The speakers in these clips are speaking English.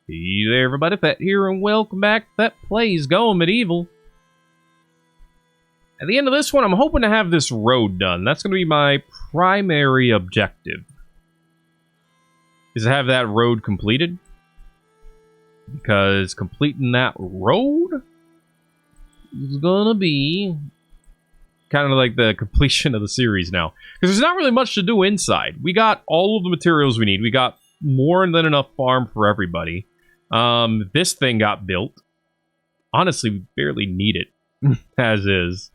Hey there everybody, Thet here, and welcome back to Thet Plays Going Medieval. At the end of this one, I'm hoping to have this road done. That's going to be my primary objective. Is to have that road completed. Because completing that road is going to be kind of like the completion of the series now. Because there's not really much to do inside. We got all of the materials we need. We got more than enough farm for everybody. This thing got built. Honestly, we barely need it, as is.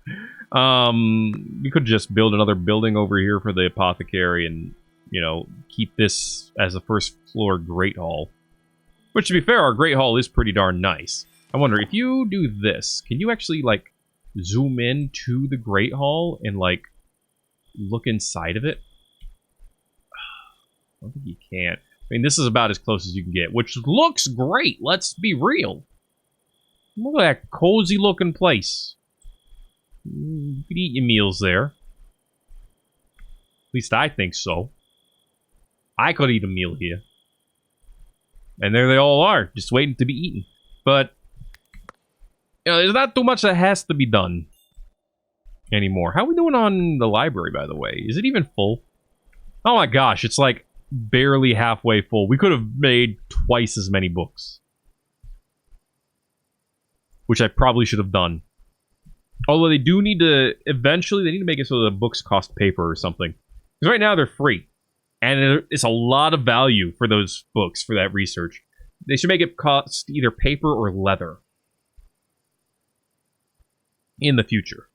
We could just build another building over here for the apothecary and, you know, keep this as a first floor Great Hall. Which, to be fair, our Great Hall is pretty darn nice. I wonder, if you do this, can you actually, like, zoom in to the Great Hall and, like, look inside of it? I don't think you can. I mean, this is about as close as you can get, which looks great. Let's be real. Look at that cozy-looking place. You could eat your meals there. At least I think so. I could eat a meal here. And there they all are, just waiting to be eaten. But, you know, there's not too much that has to be done anymore. How are we doing on the library, by the way? Is it even full? Oh my gosh, it's like barely halfway full. We could have made twice as many books. Which I probably should have done. Although they do need to, eventually, they need to make it so the books cost paper or something. Because right now they're free. And it's a lot of value for those books, for that research. They should make it cost either paper or leather. In the future.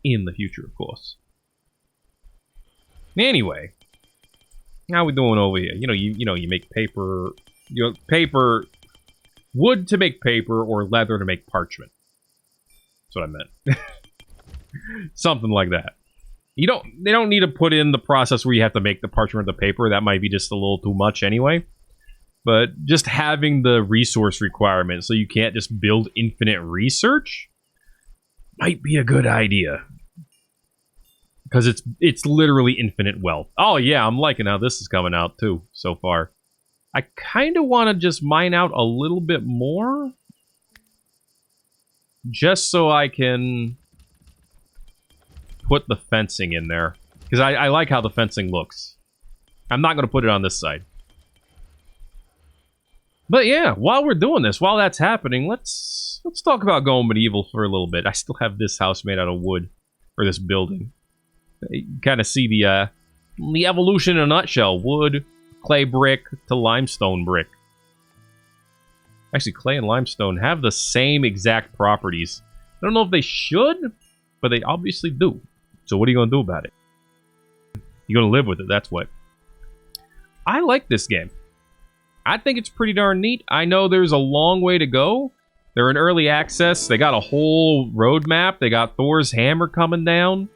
In the future, of course. Anyway. How we doing over here? You make paper. Paper. Wood to make paper, or leather to make parchment. That's what I meant. Something like that. They don't need to put in the process where you have to make the parchment or the paper. That might be just a little too much anyway. But just having the resource requirement so you can't just build infinite research might be a good idea. Because it's literally infinite wealth. Oh yeah, I'm liking how this is coming out too, so far. I kind of want to just mine out a little bit more. Just so I can put the fencing in there. Because I like how the fencing looks. I'm not going to put it on this side. But yeah, while we're doing this, while that's happening, let's talk about going medieval for a little bit. I still have this house made out of wood. Or this building. You kind of see the evolution in a nutshell. Wood, clay brick, to limestone brick. Actually, clay and limestone have the same exact properties. I don't know if they should, but they obviously do. So what are you going to do about it? You're going to live with it, that's what. I like this game. I think it's pretty darn neat. I know there's a long way to go. They're in early access. They got a whole roadmap. They got Thor's hammer coming down.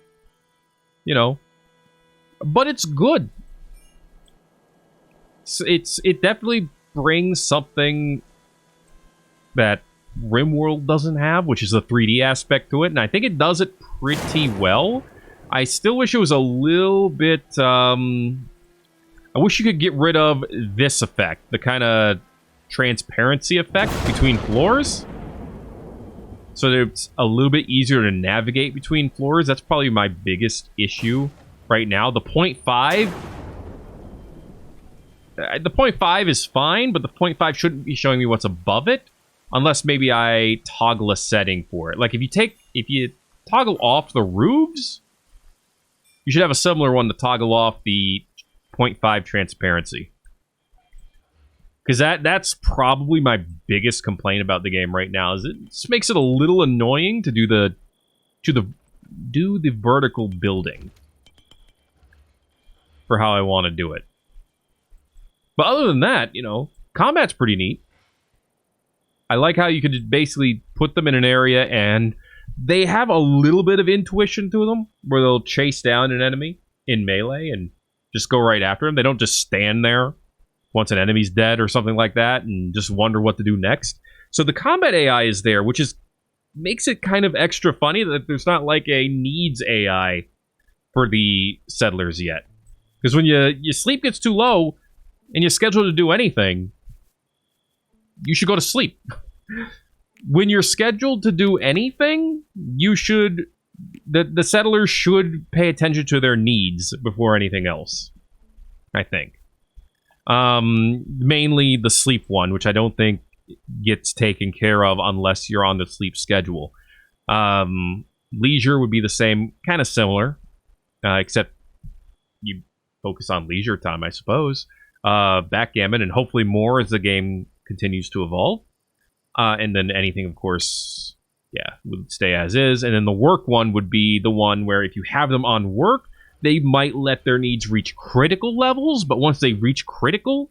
You know. But it's good. It definitely brings something that RimWorld doesn't have, which is the 3D aspect to it, and I think it does it pretty well. I still wish it was a little bit, I wish you could get rid of this effect, the kind of transparency effect between floors. So that it's a little bit easier to navigate between floors. That's probably my biggest issue right now. The 0.5... The 0.5 is fine, but the 0.5 shouldn't be showing me what's above it. Unless maybe I toggle a setting for it. Like if you toggle off the roofs, you should have a similar one to toggle off the 0.5 transparency. Because that's probably my biggest complaint about the game right now. Is it just makes it a little annoying to do the vertical building for how I want to do it. But other than that, you know, combat's pretty neat. I like how you could basically put them in an area and they have a little bit of intuition to them where they'll chase down an enemy in melee and just go right after them. They don't just stand there once an enemy's dead or something like that and just wonder what to do next. So the combat AI is there, which makes it kind of extra funny that there's not like a needs AI for the settlers yet. Because when your sleep gets too low and you're scheduled to do anything, you should go to sleep. When you're scheduled to do anything, you should... The settlers should pay attention to their needs before anything else, I think. Mainly the sleep one, which I don't think gets taken care of unless you're on the sleep schedule. Leisure would be the same, kind of similar, except you focus on leisure time, I suppose. Backgammon, and hopefully more as the game continues to evolve. And then anything, of course, yeah, would stay as is. And then the work one would be the one where if you have them on work, they might let their needs reach critical levels, but once they reach critical,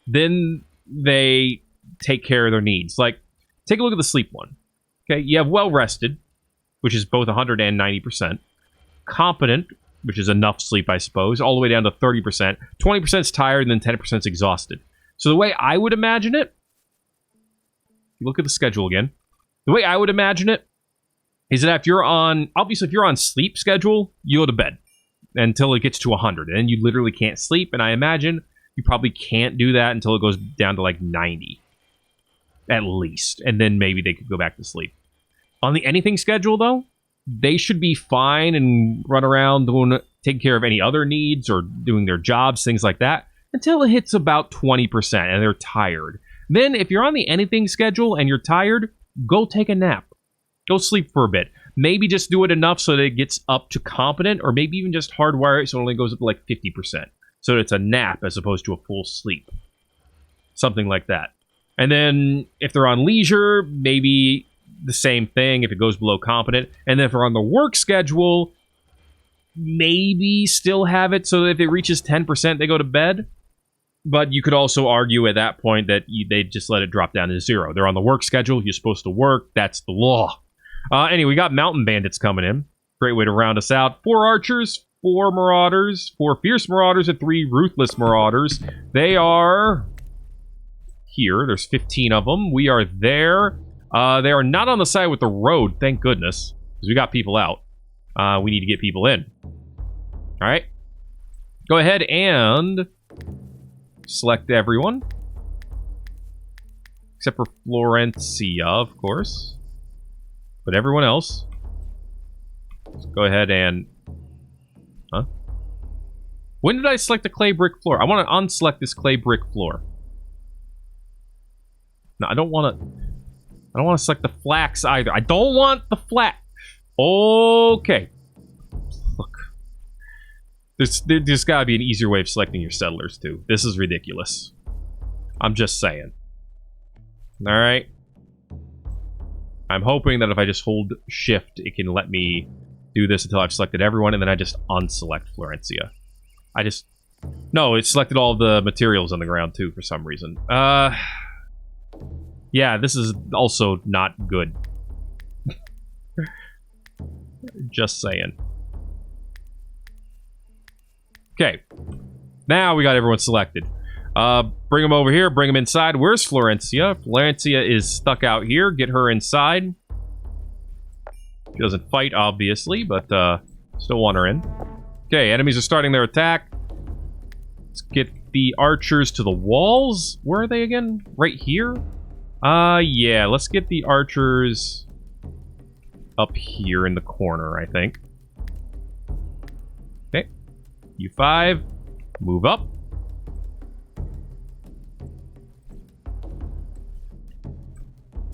then they take care of their needs. Like, take a look at the sleep one. Okay, you have well-rested, which is both 100 and 90%. Competent, which is enough sleep, I suppose, all the way down to 30%. 20% is tired, and then 10% is exhausted. So the way I would imagine it, if you look at the schedule again, the way I would imagine it is that if you're on, obviously if you're on sleep schedule, you go to bed until it gets to 100, and you literally can't sleep, and I imagine you probably can't do that until it goes down to like 90, at least, and then maybe they could go back to sleep. On the anything schedule, though, they should be fine and run around taking care of any other needs or doing their jobs, things like that, until it hits about 20% and they're tired. Then, if you're on the anything schedule and you're tired, go take a nap. Go sleep for a bit. Maybe just do it enough so that it gets up to competent, or maybe even just hardwire it so it only goes up to like 50%. So that it's a nap as opposed to a full sleep. Something like that. And then, if they're on leisure, maybe the same thing if it goes below competent. And then if they're on the work schedule, maybe still have it so that if it reaches 10%, they go to bed. But you could also argue at that point that they just let it drop down to 0. They're on the work schedule. You're supposed to work. That's the law. Anyway, we got mountain bandits coming in. Great way to round us out. 4 archers, 4 marauders, 4 fierce marauders, and 3 ruthless marauders. They are here. There's 15 of them. We are there. They are not on the side with the road, thank goodness, because we got people out. We need to get people in. All right. Go ahead and select everyone. Except for Florencia, of course. But everyone else. Let's go ahead and... Huh? When did I select the clay brick floor? I want to unselect this clay brick floor. No, I don't want to select the flax either. I don't want the flax. Okay. Look. There's got to be an easier way of selecting your settlers, too. This is ridiculous. I'm just saying. Alright. I'm hoping that if I just hold shift, it can let me do this until I've selected everyone, and then I just unselect Florencia. No, it selected all the materials on the ground, too, for some reason. Yeah, this is also not good. Just saying. Okay. Now we got everyone selected. Bring them over here. Bring them inside. Where's Florencia? Florencia is stuck out here. Get her inside. She doesn't fight, obviously, but still want her in. Okay, enemies are starting their attack. Let's get the archers to the walls. Where are they again? Right here? Yeah, let's get the archers up here in the corner, I think. Okay. You 5. Move up.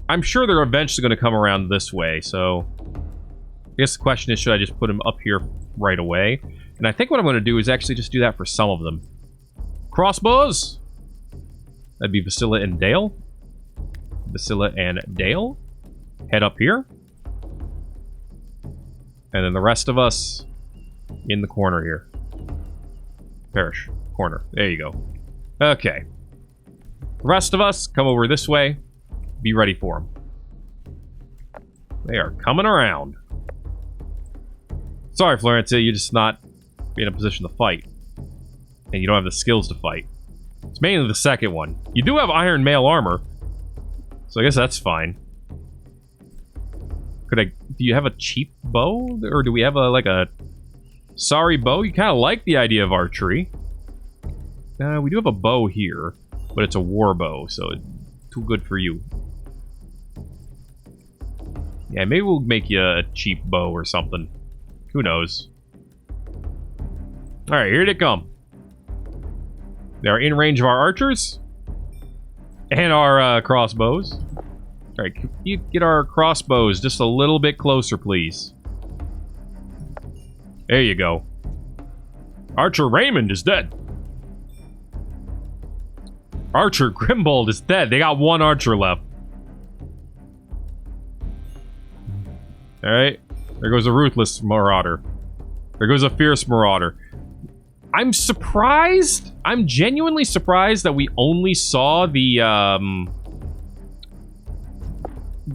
I'm sure they're eventually going to come around this way, so... I guess the question is, should I just put them up here right away? And I think what I'm going to do is actually just do that for some of them. Crossbows! That'd be Vasilla and Dale. Vasilla and Dale. Head up here. And then the rest of us in the corner here. Parish. Corner. There you go. Okay. The rest of us, come over this way. Be ready for them. They are coming around. Sorry, Florencia, you're just not in a position to fight. And you don't have the skills to fight. It's mainly the second one. You do have iron mail armor. So I guess that's fine. Do you have a cheap bow? Or do we have a sorry bow? You kind of like the idea of archery. We do have a bow here. But it's a war bow, so it too good for you. Yeah, maybe we'll make you a cheap bow or something. Who knows? Alright, here they come. They're in range of our archers. And our crossbows. Alright, can you get our crossbows just a little bit closer, please? There you go. Archer Raymond is dead. Archer Grimbold is dead. They got one archer left. Alright. There goes a ruthless marauder. There goes a fierce marauder. I'm surprised. I'm genuinely surprised that we only saw the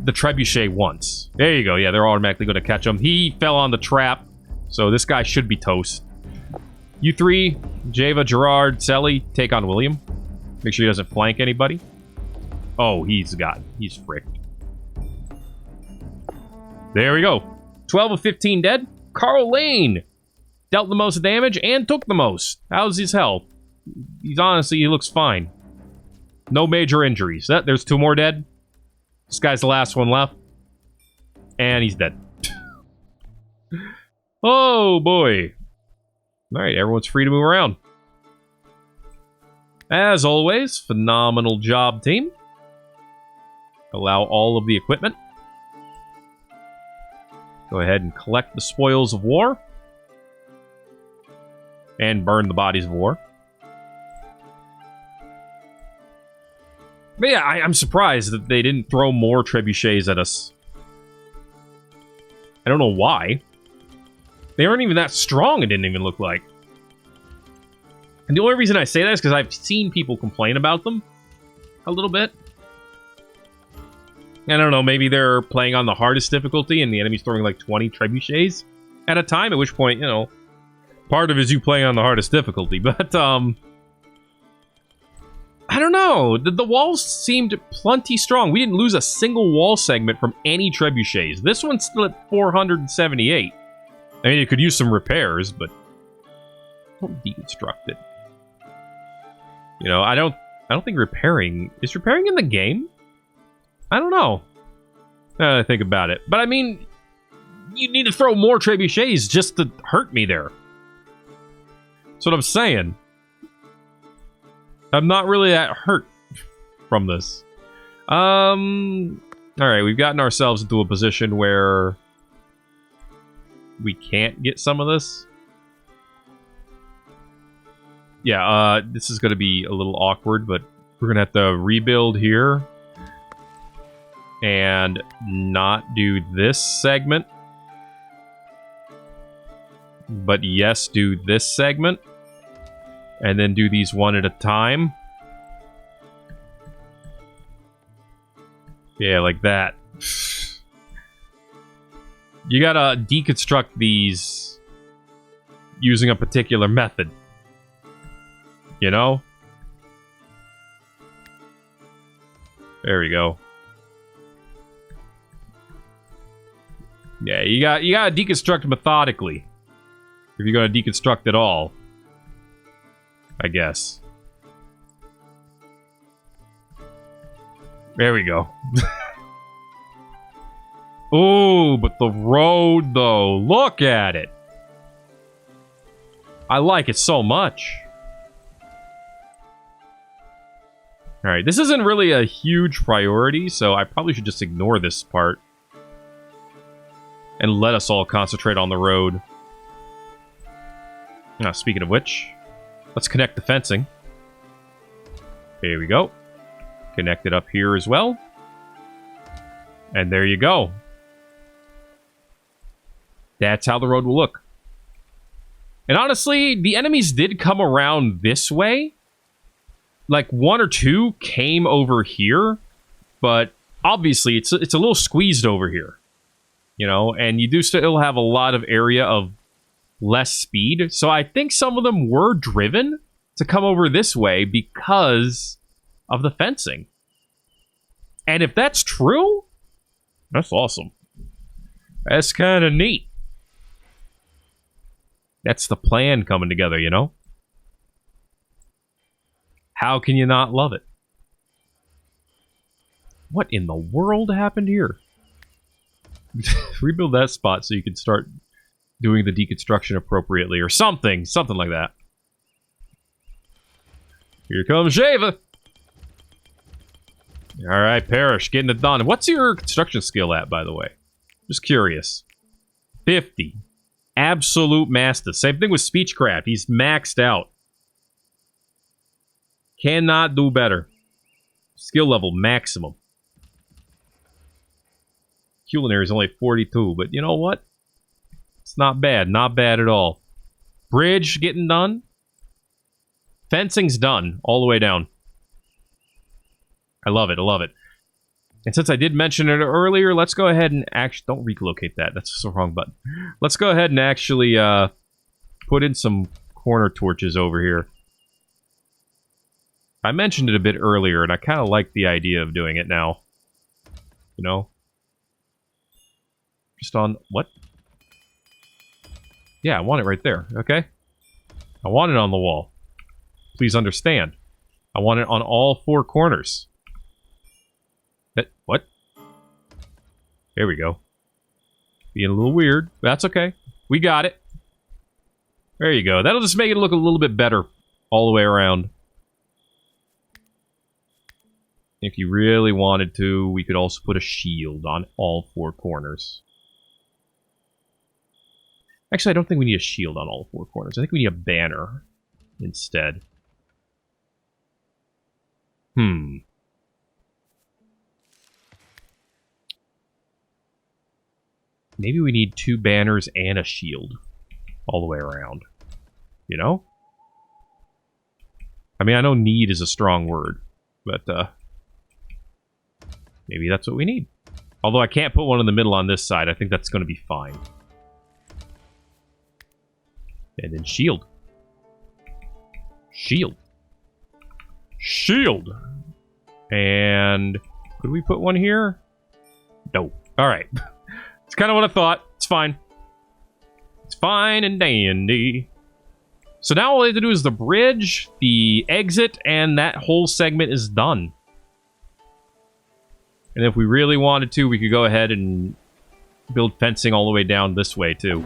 trebuchet once. There you go. Yeah, they're automatically going to catch him. He fell on the trap, so this guy should be toast. You three, Java, Gerard, Selly, take on William. Make sure he doesn't flank anybody. Oh, he's fricked. There we go. 12 of 15 dead. Carl Lane dealt the most damage and took the most. How's his health? He looks fine. No major injuries. There's 2 more dead. This guy's the last one left. And he's dead. Oh, boy. Alright, everyone's free to move around. As always, phenomenal job, team. Allow all of the equipment. Go ahead and collect the spoils of war. And burn the bodies of war. But yeah, I'm surprised that they didn't throw more trebuchets at us. I don't know why. They weren't even that strong, it didn't even look like. And the only reason I say that is because I've seen people complain about them a little bit. I don't know, maybe they're playing on the hardest difficulty and the enemy's throwing like 20 trebuchets at a time, at which point, you know, part of it is you playing on the hardest difficulty. But, I don't know. The walls seemed plenty strong. We didn't lose a single wall segment from any trebuchets. This one's still at 478. I mean, it could use some repairs, but don't deconstruct it. You know, I don't think repairing... Is repairing in the game? I don't know. Now that I think about it. But I mean, you need to throw more trebuchets just to hurt me there. That's what I'm saying. I'm not really that hurt from this. Alright, we've gotten ourselves into a position where we can't get some of this. Yeah, this is going to be a little awkward, but we're going to have to rebuild here. And not do this segment. But yes, do this segment. And then do these one at a time. Yeah, like that. You gotta deconstruct these using a particular method. You know? There we go. Yeah, you gotta deconstruct methodically. If you're gonna deconstruct at all. I guess. There we go. Oh, but the road, though. Look at it. I like it so much. Alright, this isn't really a huge priority, so I probably should just ignore this part. And let us all concentrate on the road. Now, speaking of which, let's connect the fencing. Here we go. Connect it up here as well. And there you go. That's how the road will look. And honestly, the enemies did come around this way. Like, 1 or 2 came over here. But obviously, it's a little squeezed over here. You know, and you do still have a lot of area of less speed. So I think some of them were driven to come over this way because of the fencing. And if that's true, that's awesome. That's kind of neat. That's the plan coming together, you know? How can you not love it? What in the world happened here? Rebuild that spot so you can start doing the deconstruction appropriately or something. Something like that. Here comes Shava. Alright, Parrish, getting it done. What's your construction skill at, by the way? Just curious. 50. Absolute master. Same thing with Speechcraft. He's maxed out. Cannot do better. Skill level maximum. Culinary is only 42, but you know what? It's not bad. Not bad at all. Bridge getting done. Fencing's done all the way down. I love it. I love it. And since I did mention it earlier, let's go ahead and actually... Don't relocate that. That's the wrong button. Let's go ahead and actually put in some corner torches over here. I mentioned it a bit earlier, and I kind of like the idea of doing it now. You know? Just on... What? Yeah, I want it right there. Okay? I want it on the wall. Please understand. I want it on all four corners. What? There we go. Being a little weird. That's okay. We got it. There you go. That'll just make it look a little bit better all the way around. If you really wanted to, we could also put a shield on all four corners. Actually, I don't think we need a shield on all four corners. I think we need a banner instead. Maybe we need two banners and a shield all the way around. You know? I mean, I know need is a strong word, but maybe that's what we need. Although I can't put one in the middle on this side. I think that's going to be fine. And then shield. Shield. Shield! And could we put one here? No. Alright. It's kind of what I thought. It's fine. It's fine and dandy. So now all we have to do is the bridge, the exit, and that whole segment is done. And if we really wanted to, we could go ahead and build fencing all the way down this way, too.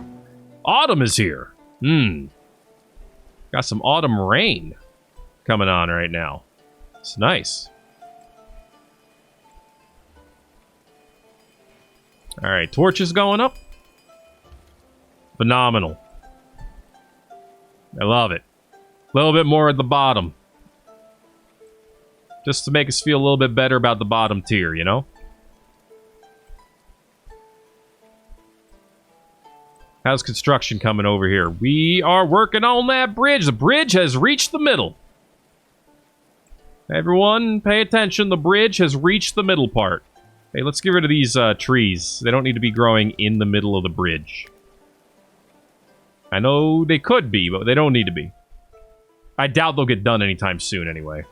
Autumn is here. Got some autumn rain coming on right now. It's nice. Alright, torches going up. Phenomenal. I love it. A little bit more at the bottom. Just to make us feel a little bit better about the bottom tier, you know? How's construction coming over here? We are working on that bridge. The bridge has reached the middle. Everyone, pay attention. The bridge has reached the middle part. Hey, let's get rid of these trees. They don't need to be growing in the middle of the bridge. I know they could be, but they don't need to be. I doubt they'll get done anytime soon anyway.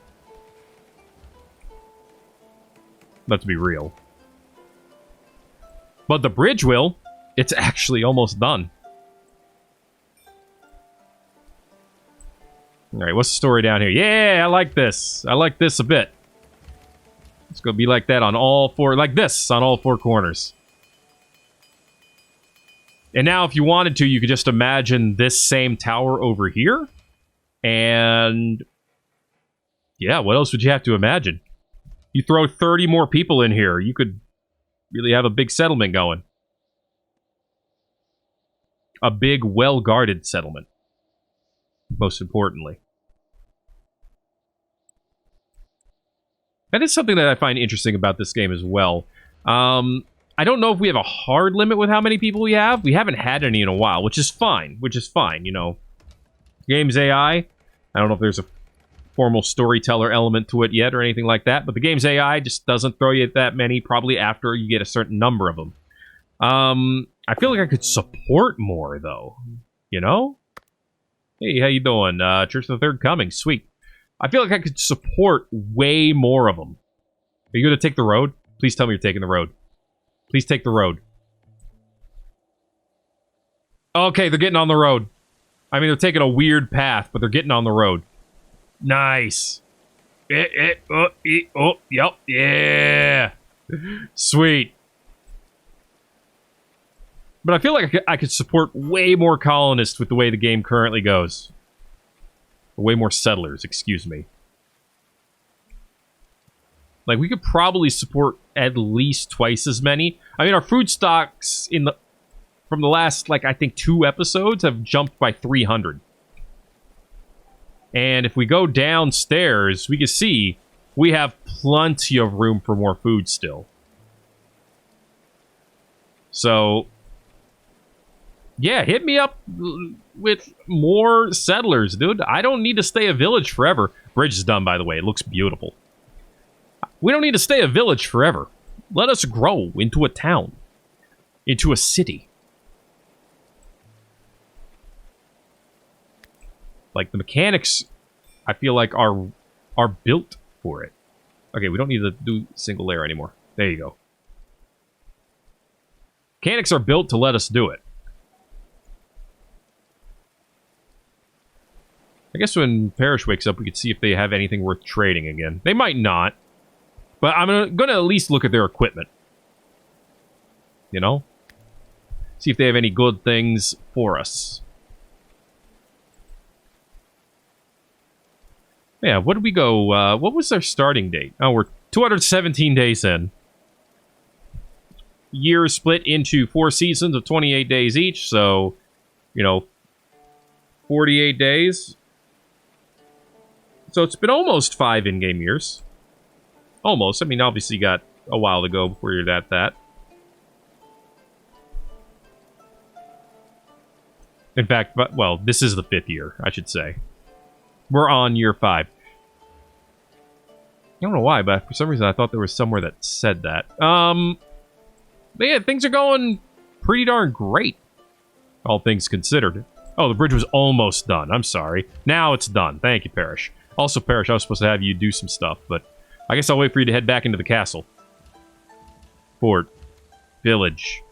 Let's be real. But the bridge will. It's actually almost done. Alright, what's the story down here? Yeah, I like this. I like this a bit. It's going to be like that on all four... Like this, on all four corners. And now, if you wanted to, you could just imagine this same tower over here. And... yeah, what else would you have to imagine? You throw 30 more people in here, you could really have a big settlement going. A big, well-guarded settlement. Most importantly. That is something that I find interesting about this game as well. I don't know if we have a hard limit with how many people we have. We haven't had any in a while, which is fine. Which is fine, you know. Game's AI. I don't know if there's a formal storyteller element to it yet or anything like that, but the game's AI just doesn't throw you that many, probably after you get a certain number of them. I feel like I could support more, though. You know? Hey, how you doing? Church of the Third Coming. Sweet. I feel like I could support way more of them. Are you going to take the road? Please tell me you're taking the road. Please take the road. Okay, they're getting on the road. I mean, they're taking a weird path, but they're getting on the road. Nice. Oh, yep, yeah. Sweet. But I feel like I could support way more colonists with the way the game currently goes. Way more settlers, excuse me. Like, we could probably support at least twice as many. I mean, our food stocks from the last, like, I think 2 episodes have jumped by 300. And if we go downstairs, we can see we have plenty of room for more food still. So, yeah, hit me up with more settlers, dude. I don't need to stay a village forever. Bridge is done, by the way. It looks beautiful. We don't need to stay a village forever. Let us grow into a town. Into a city. Like, the mechanics, I feel like, are built for it. Okay, we don't need to do single layer anymore. There you go. Mechanics are built to let us do it. I guess when Parrish wakes up, we could see if they have anything worth trading again. They might not. But I'm going to at least look at their equipment. You know? See if they have any good things for us. Yeah, what did we go? What was our starting date? Oh, we're 217 days in. Year split into 4 seasons of 28 days each, so, you know, 48 days. So it's been almost 5 in-game years. Almost. I mean, obviously you got a while to go before you're at that. In fact, well, this is the 5th year, I should say. We're on year 5. I don't know why, but for some reason I thought there was somewhere that said that. But yeah, things are going pretty darn great. All things considered. Oh, the bridge was almost done. I'm sorry. Now it's done. Thank you, Parrish. Also, Parrish, I was supposed to have you do some stuff, but I guess I'll wait for you to head back into the castle. Fort. Village.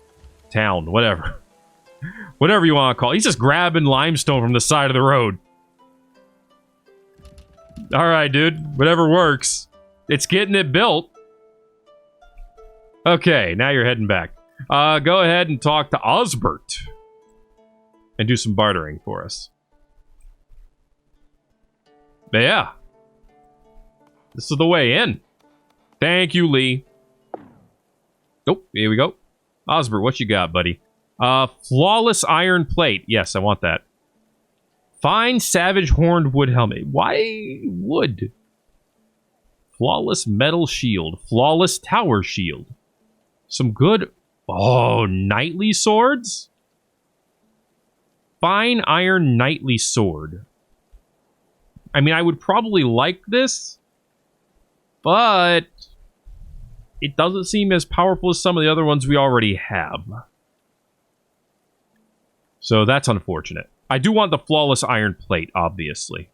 Town. Whatever. Whatever you want to call it. He's just grabbing limestone from the side of the road. Alright, dude. Whatever works. It's getting it built. Okay, now you're heading back. Go ahead and talk to Osbert. And do some bartering for us. But yeah. This is the way in. Thank you, Lee. Oh, here we go. Osbert, what you got, buddy? Flawless iron plate. Yes, I want that. Fine savage horned wood helmet. Why wood? Flawless metal shield. Flawless tower shield. Some good... Oh, knightly swords? Fine iron knightly sword. I mean, I would probably like this, but it doesn't seem as powerful as some of the other ones we already have. So that's unfortunate. I do want the flawless iron plate, obviously.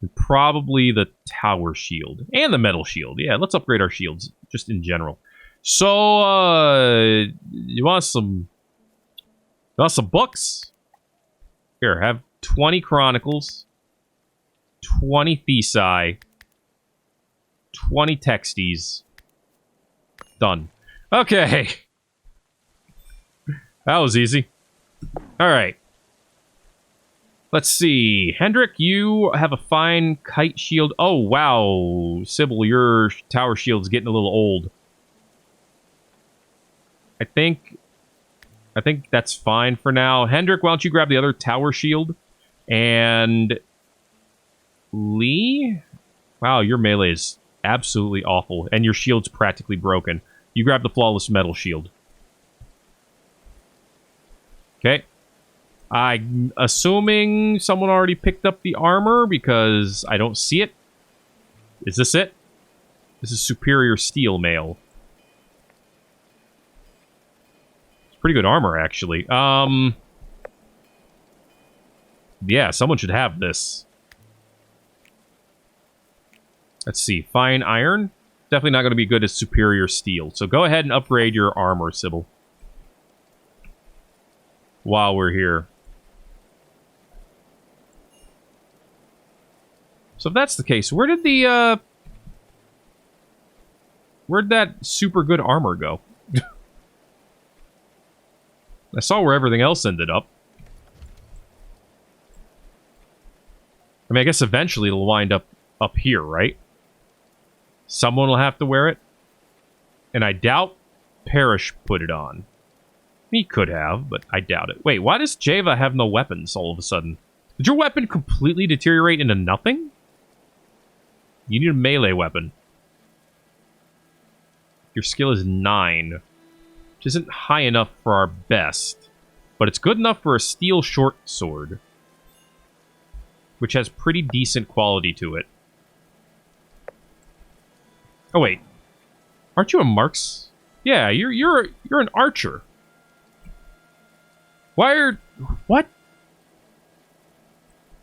And probably the tower shield. And the metal shield. Yeah, let's upgrade our shields, just in general. So, you want some... You want some books? Here, have 20 Chronicles, 20 Thesi, 20 Texties. Done. Okay. That was easy. Alright. Let's see. Hendrik, you have a fine kite shield. Oh, wow. Sybil, your tower shield's getting a little old. I think that's fine for now. Hendrik, why don't you grab the other tower shield? And... Lee? Wow, your melee is absolutely awful. And your shield's practically broken. You grab the flawless metal shield. Okay. I'm assuming someone already picked up the armor because I don't see it. Is this it? This is superior steel mail. Pretty good armor, actually. Yeah, someone should have this. Let's see. Fine iron. Definitely not going to be good as superior steel. So go ahead and upgrade your armor, Sybil. While we're here. So if that's the case, where did the, Where'd that super good armor go? I saw where everything else ended up. I mean, I guess eventually it'll wind up here, right? Someone will have to wear it. And I doubt Parrish put it on. He could have, but I doubt it. Wait, why does Java have no weapons all of a sudden? Did your weapon completely deteriorate into nothing? You need a melee weapon. Your skill is 9. Which isn't high enough for our best. But it's good enough for a steel short sword. Which has pretty decent quality to it. Oh, wait. Aren't you a marks? Yeah, you're an archer. What?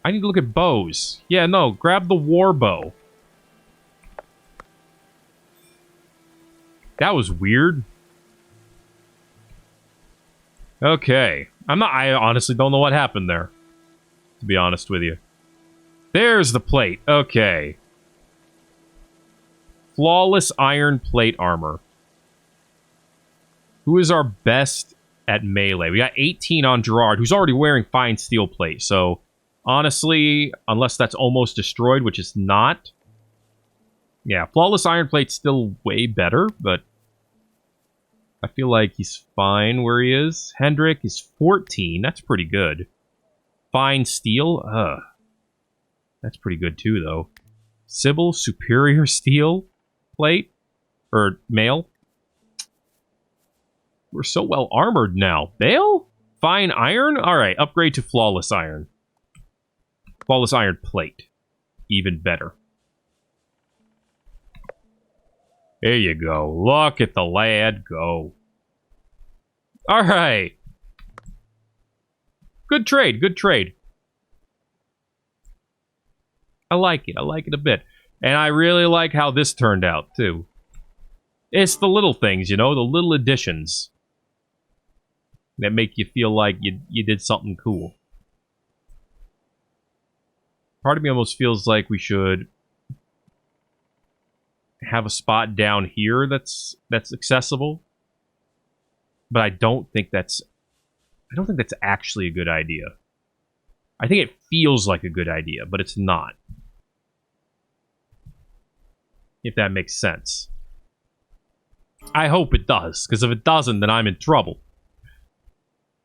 I need to look at bows. Yeah, no, grab the war bow. That was weird. Okay. I honestly don't know what happened there. To be honest with you. There's the plate. Okay. Flawless iron plate armor. Who is our best at melee? We got 18 on Gerard, who's already wearing fine steel plate. So, honestly, unless that's almost destroyed, which is not. Yeah, flawless iron plate's still way better, but I feel like he's fine where he is. Hendrik is 14. That's pretty good. Fine steel? That's pretty good too, though. Sybil, superior steel plate? Or mail? We're so well armored now. Bale? Fine iron? Alright, upgrade to flawless iron. Flawless iron plate. Even better. There you go. Look at the lad go. Alright. Good trade, good trade. I like it a bit. And I really like how this turned out, too. It's the little things, you know, the little additions that make you feel like you did something cool. Part of me almost feels like we should have a spot down here that's accessible. But I don't think that's actually a good idea. I think it feels like a good idea, but it's not. If that makes sense. I hope it does, because if it doesn't, then I'm in trouble.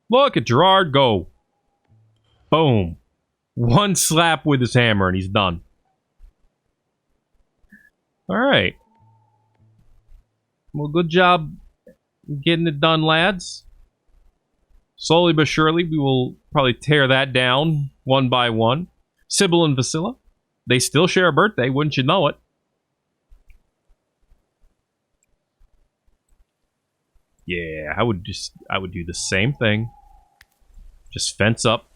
Look at Gerard go. Boom. One slap with his hammer and he's done. Alright. Well, good job getting it done, lads. Slowly but surely, we will probably tear that down one by one. Sybil and Vasila, they still share a birthday, wouldn't you know it? Yeah, I would do the same thing. Just fence up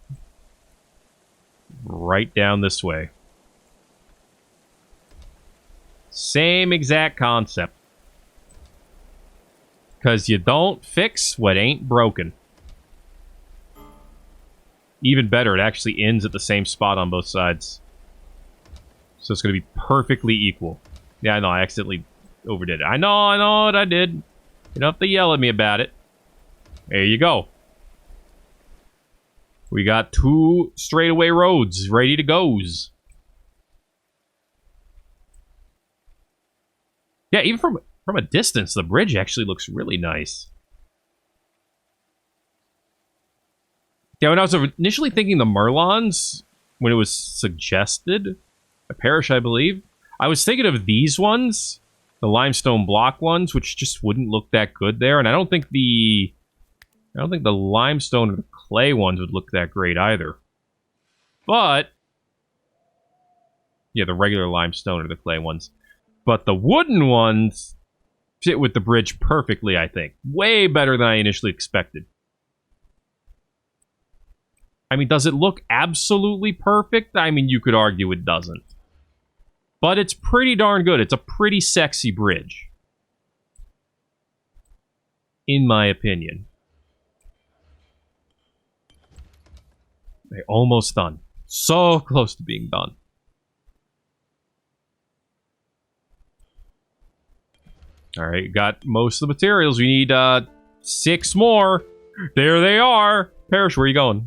right down this way. Same exact concept. Because you don't fix what ain't broken. Even better, it actually ends at the same spot on both sides. So it's going to be perfectly equal. Yeah, I know, I accidentally overdid it. I know what I did. You don't have to yell at me about it. There you go. We got 2 straightaway roads ready to goes. Yeah, even from a distance, the bridge actually looks really nice. Yeah, when I was initially thinking the Merlons, when it was suggested, a parish, I believe, I was thinking of these ones, the limestone block ones, which just wouldn't look that good there, and I don't think the limestone or the clay ones would look that great either. But yeah, the regular limestone or the clay ones. But the wooden ones fit with the bridge perfectly, I think. Way better than I initially expected. I mean, does it look absolutely perfect? I mean, you could argue it doesn't. But it's pretty darn good. It's a pretty sexy bridge. In my opinion. They're almost done. So close to being done. Alright, got most of the materials. We need 6 more. There they are. Parrish, where are you going?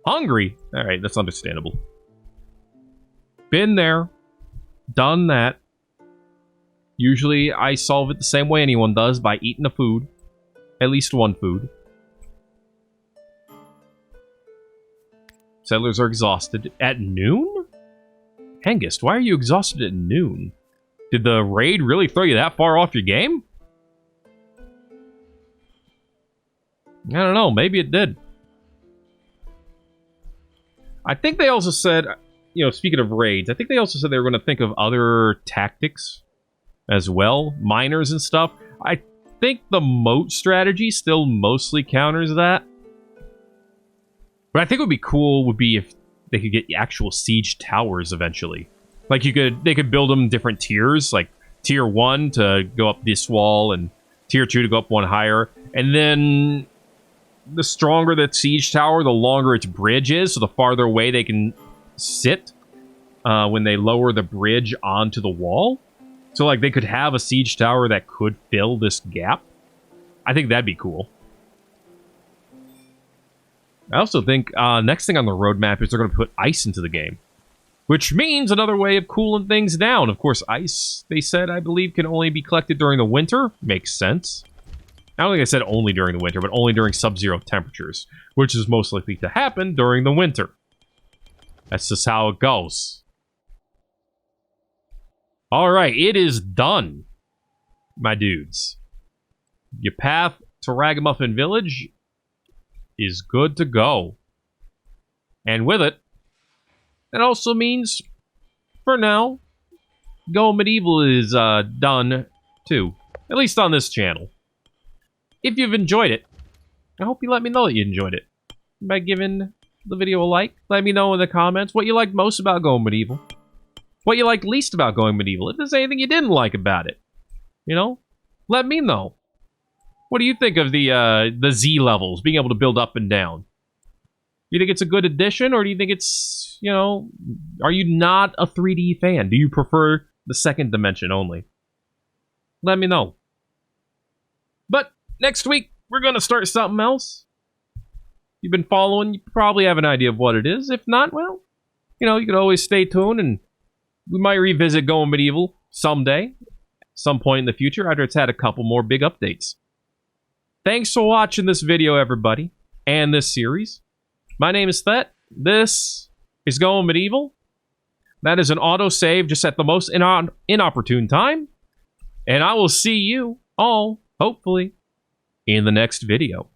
Hungry. Alright, that's understandable. Been there. Done that. Usually I solve it the same way anyone does, by eating the food. At least one food. Settlers are exhausted. At noon? Hengist, why are you exhausted at noon? Did the raid really throw you that far off your game? I don't know, maybe it did. I think they also said, you know, speaking of raids, I think they also said they were going to think of other tactics as well. Miners and stuff. I think the moat strategy still mostly counters that. But I think what would be cool would be if they could get actual siege towers eventually. Like they could build them different tiers, like tier 1 to go up this wall and tier 2 to go up one higher. And then the stronger the siege tower, the longer its bridge is, so the farther away they can sit when they lower the bridge onto the wall. So like they could have a siege tower that could fill this gap. I think that'd be cool. I also think next thing on the roadmap is they're going to put ice into the game. Which means another way of cooling things down. Of course, ice, they said, I believe, can only be collected during the winter. Makes sense. I don't think I said only during the winter, but only during sub-zero temperatures. Which is most likely to happen during the winter. That's just how it goes. Alright, it is done, my dudes. Your path to Ragamuffin Village is good to go. And with it, that also means, for now, Go Medieval is done, too. At least on this channel. If you've enjoyed it, I hope you let me know that you enjoyed it. By giving the video a like, let me know in the comments what you liked most about Going Medieval. What you liked least about Going Medieval. If there's anything you didn't like about it. You know? Let me know. What do you think of the Z levels, being able to build up and down? Do you think it's a good addition, or do you think it's, you know, are you not a 3D fan? Do you prefer the second dimension only? Let me know. But next week, we're going to start something else. You've been following, you probably have an idea of what it is. If not, well, you know, you could always stay tuned, and we might revisit Going Medieval someday, some point in the future, after it's had a couple more big updates. Thanks for watching this video, everybody, and this series. My name is Thet. This is Going Medieval. That is an autosave just at the most inopportune time. And I will see you all, hopefully, in the next video.